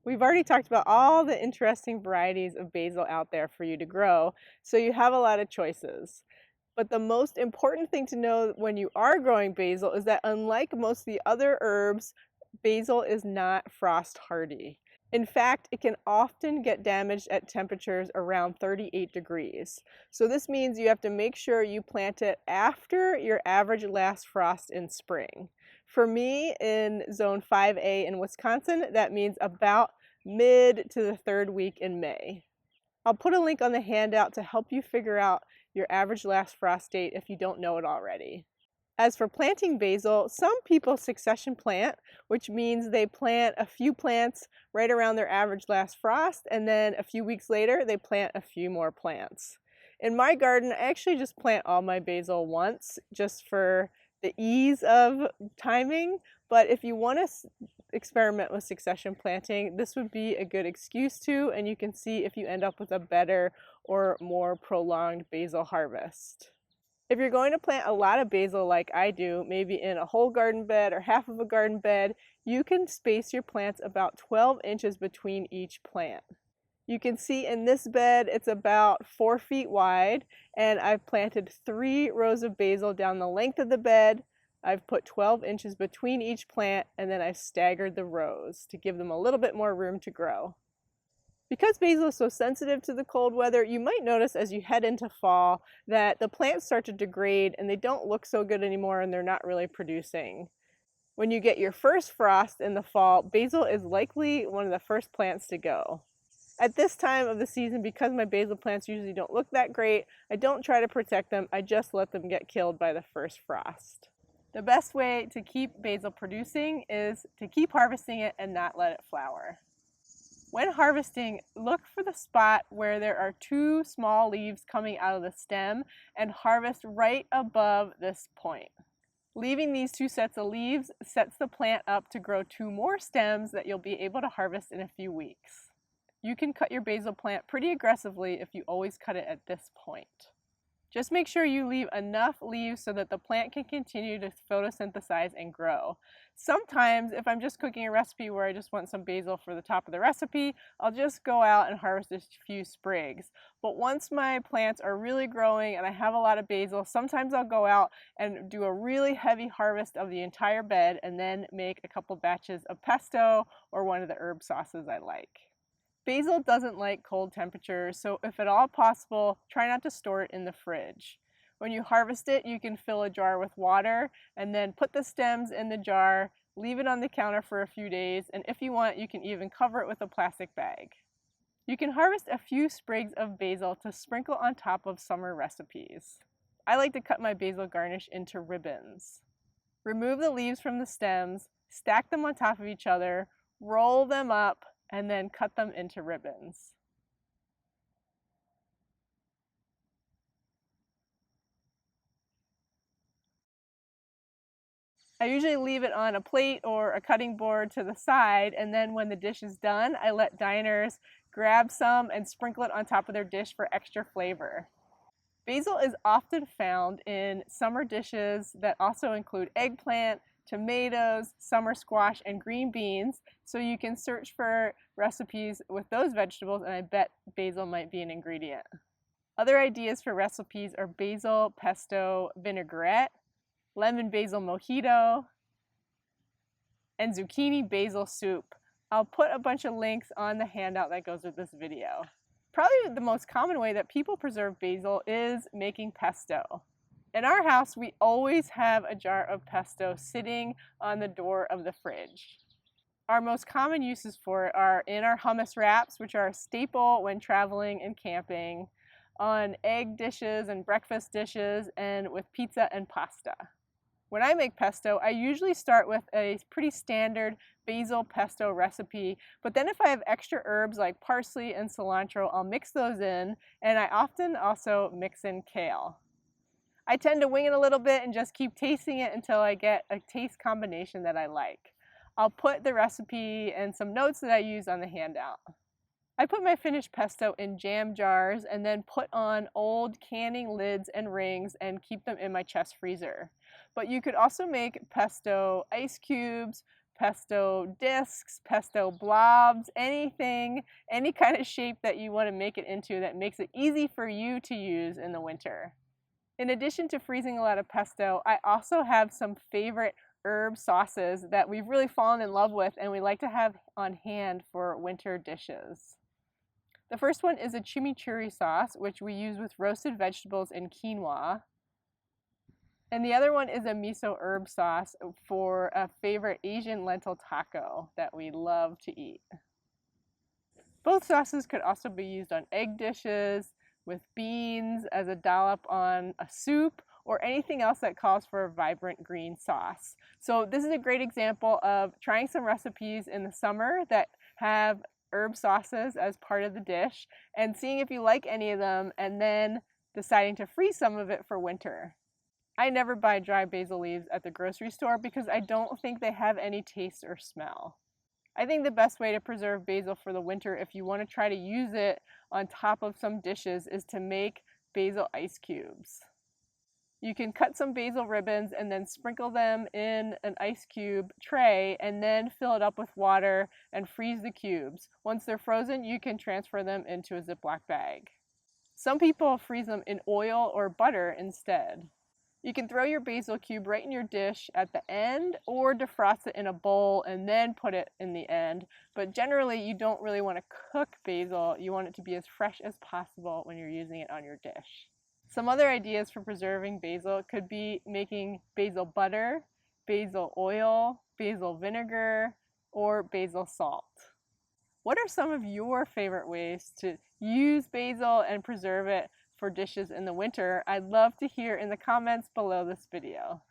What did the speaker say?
We've already talked about all the interesting varieties of basil out there for you to grow, so you have a lot of choices. But the most important thing to know when you are growing basil is that unlike most of the other herbs, basil is not frost hardy. In fact, it can often get damaged at temperatures around 38 degrees. So this means you have to make sure you plant it after your average last frost in spring. For me, in zone 5A in Wisconsin, that means about mid to the third week in May. I'll put a link on the handout to help you figure out your average last frost date if you don't know it already. As for planting basil, some people succession plant, which means they plant a few plants right around their average last frost, and then a few weeks later they plant a few more plants. In my garden, I actually just plant all my basil once, just for the ease of timing, but if you want to experiment with succession planting, this would be a good excuse to, and you can see if you end up with a better or more prolonged basil harvest. If you're going to plant a lot of basil like I do, maybe in a whole garden bed or half of a garden bed, you can space your plants about 12 inches between each plant. You can see in this bed it's about 4 feet wide, and I've planted 3 rows of basil down the length of the bed. I've put 12 inches between each plant, and then I've staggered the rows to give them a little bit more room to grow. Because basil is so sensitive to the cold weather, you might notice as you head into fall that the plants start to degrade and they don't look so good anymore and they're not really producing. When you get your first frost in the fall, basil is likely one of the first plants to go. At this time of the season, because my basil plants usually don't look that great, I don't try to protect them, I just let them get killed by the first frost. The best way to keep basil producing is to keep harvesting it and not let it flower. When harvesting, look for the spot where there are 2 small leaves coming out of the stem and harvest right above this point. Leaving these 2 sets of leaves sets the plant up to grow 2 more stems that you'll be able to harvest in a few weeks. You can cut your basil plant pretty aggressively if you always cut it at this point. Just make sure you leave enough leaves so that the plant can continue to photosynthesize and grow. Sometimes, if I'm just cooking a recipe where I just want some basil for the top of the recipe, I'll just go out and harvest a few sprigs. But once my plants are really growing and I have a lot of basil, sometimes I'll go out and do a really heavy harvest of the entire bed and then make a couple batches of pesto or one of the herb sauces I like. Basil doesn't like cold temperatures, so if at all possible, try not to store it in the fridge. When you harvest it, you can fill a jar with water and then put the stems in the jar, leave it on the counter for a few days, and if you want, you can even cover it with a plastic bag. You can harvest a few sprigs of basil to sprinkle on top of summer recipes. I like to cut my basil garnish into ribbons. Remove the leaves from the stems, stack them on top of each other, roll them up, and then cut them into ribbons. I usually leave it on a plate or a cutting board to the side, and then when the dish is done, I let diners grab some and sprinkle it on top of their dish for extra flavor. Basil is often found in summer dishes that also include eggplant, tomatoes, summer squash, and green beans, so you can search for recipes with those vegetables, and I bet basil might be an ingredient. Other ideas for recipes are basil pesto vinaigrette, lemon basil mojito, and zucchini basil soup. I'll put a bunch of links on the handout that goes with this video. Probably the most common way that people preserve basil is making pesto. In our house, we always have a jar of pesto sitting on the door of the fridge. Our most common uses for it are in our hummus wraps, which are a staple when traveling and camping, on egg dishes and breakfast dishes, and with pizza and pasta. When I make pesto, I usually start with a pretty standard basil pesto recipe, but then if I have extra herbs like parsley and cilantro, I'll mix those in, and I often also mix in kale. I tend to wing it a little bit and just keep tasting it until I get a taste combination that I like. I'll put the recipe and some notes that I use on the handout. I put my finished pesto in jam jars and then put on old canning lids and rings and keep them in my chest freezer. But you could also make pesto ice cubes, pesto discs, pesto blobs, anything, any kind of shape that you want to make it into that makes it easy for you to use in the winter. In addition to freezing a lot of pesto, I also have some favorite herb sauces that we've really fallen in love with and we like to have on hand for winter dishes. The first one is a chimichurri sauce, which we use with roasted vegetables and quinoa. And the other one is a miso herb sauce for a favorite Asian lentil taco that we love to eat. Both sauces could also be used on egg dishes, with beans, as a dollop on a soup, or anything else that calls for a vibrant green sauce. So this is a great example of trying some recipes in the summer that have herb sauces as part of the dish and seeing if you like any of them and then deciding to freeze some of it for winter. I never buy dry basil leaves at the grocery store because I don't think they have any taste or smell. I think the best way to preserve basil for the winter, if you want to try to use it on top of some dishes, is to make basil ice cubes. You can cut some basil ribbons and then sprinkle them in an ice cube tray and then fill it up with water and freeze the cubes. Once they're frozen, you can transfer them into a Ziploc bag. Some people freeze them in oil or butter instead. You can throw your basil cube right in your dish at the end or defrost it in a bowl and then put it in the end. But generally, you don't really want to cook basil. You want it to be as fresh as possible when you're using it on your dish. Some other ideas for preserving basil could be making basil butter, basil oil, basil vinegar, or basil salt. What are some of your favorite ways to use basil and preserve it for dishes in the winter? I'd love to hear in the comments below this video.